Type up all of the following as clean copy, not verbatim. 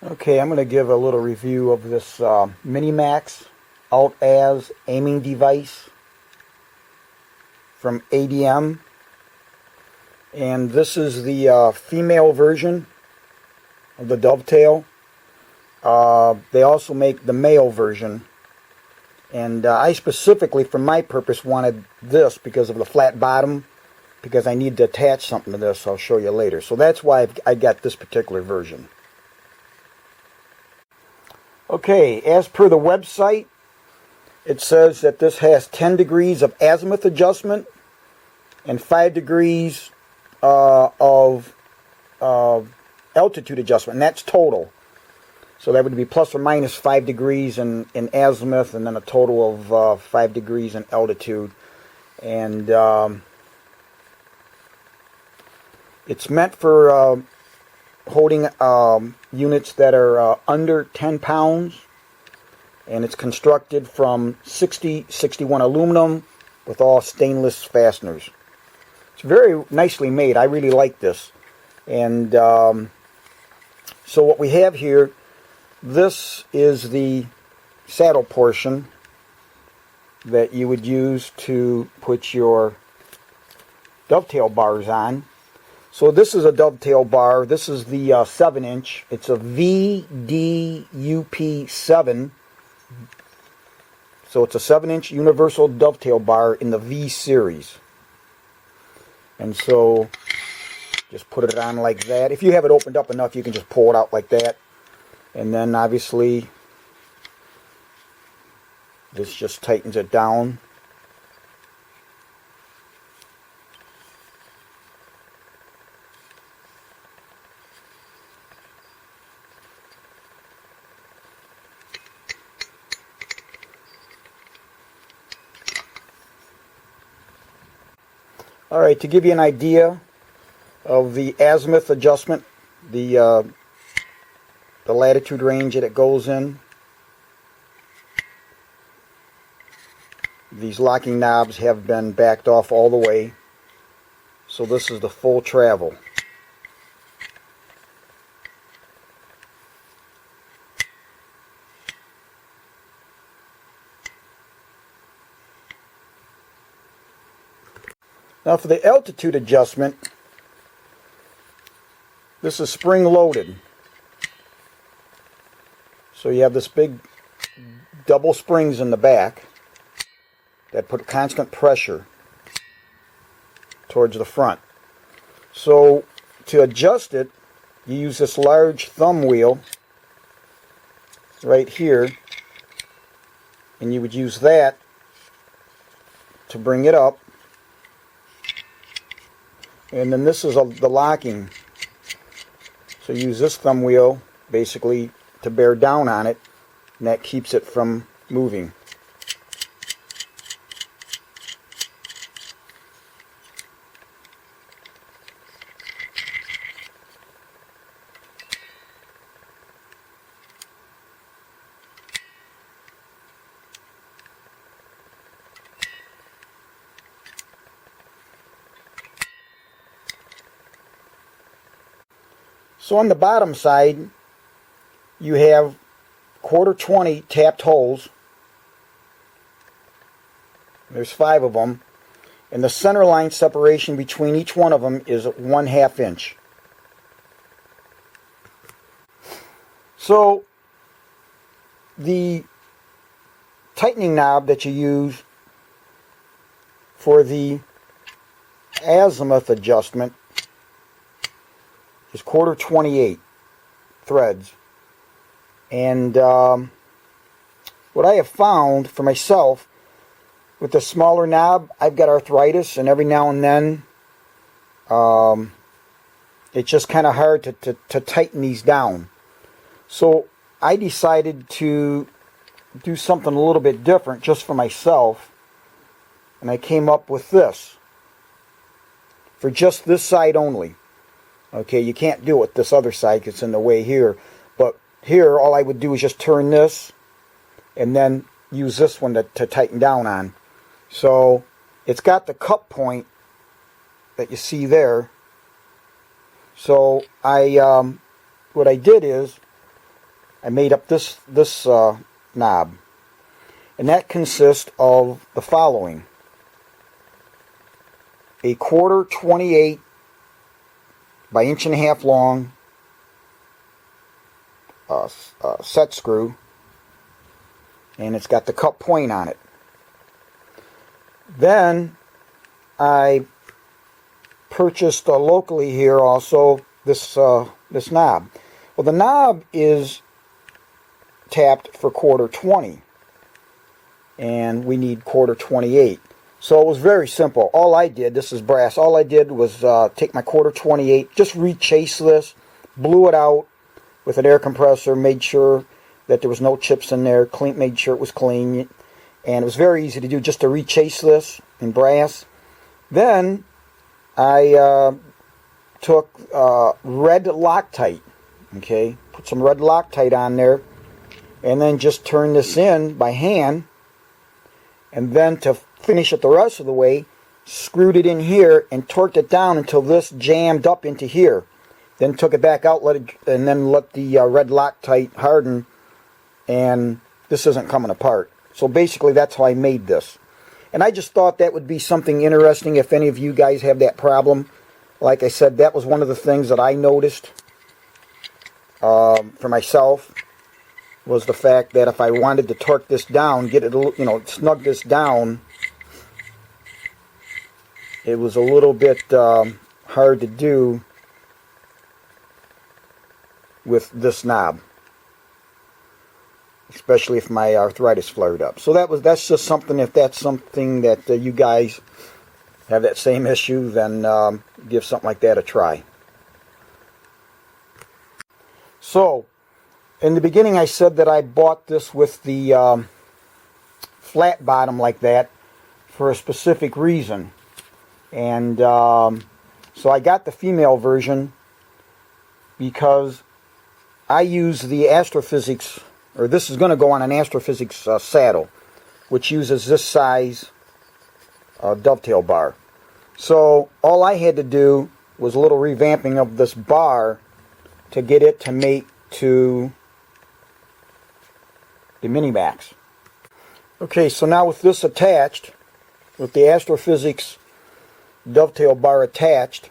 Okay, I'm going to give a little review of this Mini-MAX ALT aiming device from ADM, and this is the female version of the Dovetail. They also make the male version, and I specifically, for my purpose, wanted this because of the flat bottom, because I need to attach something to this. I'll show you later. So that's why I got this particular version. Okay, as per the website, it says that this has 10 degrees of azimuth adjustment and 5 degrees of altitude adjustment, and that's total. So that would be plus or minus 5 degrees in azimuth, and then a total of 5 degrees in altitude. And it's meant for holding units that are under 10 pounds, and it's constructed from 60-61 aluminum with all stainless fasteners. It's very nicely made. I really like this. And so what we have here, this is the saddle portion that you would use to put your dovetail bars on. So this is a dovetail bar. This is the 7-inch. It's a VDUP7. So it's a 7-inch universal dovetail bar in the V series. And so just put it on like that. If you have it opened up enough, you can just pull it out like that. And then obviously this just tightens it down. Alright, to give you an idea of the azimuth adjustment, the latitude range that it goes in, these locking knobs have been backed off all the way, so this is the full travel. Now for the altitude adjustment, this is spring loaded. So you have this big double springs in the back that put constant pressure towards the front. So to adjust it, you use this large thumb wheel right here, and you would use that to bring it up. And then this is the locking. So use this thumb wheel basically to bear down on it, and that keeps it from moving. So on the bottom side, you have 1/4 tapped holes. There's 5 of them, and the center line separation between each one of them is 1/2 inch. So the tightening knob that you use for the azimuth adjustment is 1/4 threads. And what I have found for myself, with the smaller knob, I've got arthritis, and every now and then it's just kind of hard to tighten these down. So I decided to do something a little bit different just for myself, and I came up with this for just this side only. Okay, you can't do it with this other side because it's in the way here. But here, all I would do is just turn this and then use this one to tighten down on. So it's got the cup point that you see there. So what I did is I made up this knob, and that consists of the following: a 1/4 28 by 1.5 inch long set screw, and it's got the cup point on it. Then I purchased locally here also this knob. Well, the knob is tapped for 1/4 20, and we need 1/4 28. So it was very simple. All I did, this is brass, all I did was take my 1/4 28, just rechase this, blew it out with an air compressor, made sure that there was no chips in there, made sure it was clean, and it was very easy to do, just to rechase this in brass. Then I took red Loctite, okay, put some red Loctite on there, and then just turn this in by hand, and then to finish it the rest of the way, screwed it in here and torqued it down until this jammed up into here. Then took it back out, and then let the red Loctite harden, and this isn't coming apart. So basically that's how I made this. And I just thought that would be something interesting if any of you guys have that problem. Like I said, that was one of the things that I noticed for myself, was the fact that if I wanted to torque this down, get it, snug this down, it was a little bit hard to do with this knob, especially if my arthritis flared up. So that's just something. If that's something that you guys have that same issue, then give something like that a try. So in the beginning I said that I bought this with the flat bottom like that for a specific reason, and so I got the female version because I use the Astrophysics, or this is going to go on an Astrophysics saddle, which uses this size dovetail bar. So all I had to do was a little revamping of this bar to get it to mate to the Mini-MAX. Okay, so now with this attached, with the Astrophysics dovetail bar attached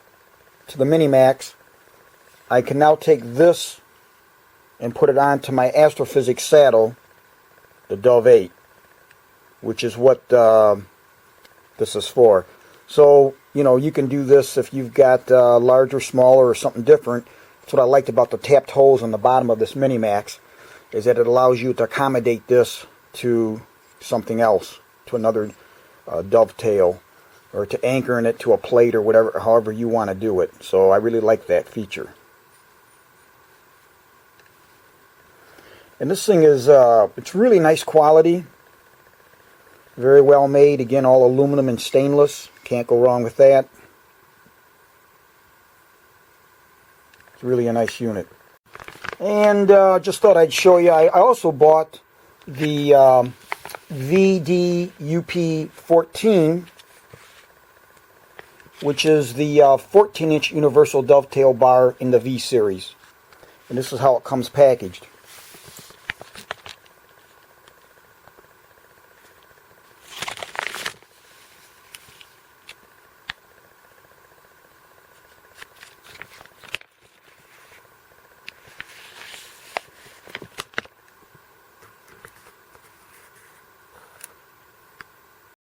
to the Mini-MAX, I can now take this and put it onto my Astrophysics saddle, the Dove 8, which is what this is for. So, you can do this if you've got larger, smaller, or something different. That's what I liked about the tapped holes on the bottom of this Mini-MAX, is that it allows you to accommodate this to something else, to another dovetail, or to anchoring it to a plate, or whatever, however you want to do it. So I really like that feature. And this thing is, it's really nice quality, very well made. Again, all aluminum and stainless. Can't go wrong with that. It's really a nice unit. And just thought I'd show you, I also bought the VDUP14, which is the 14-inch universal dovetail bar in the V series. And this is how it comes packaged.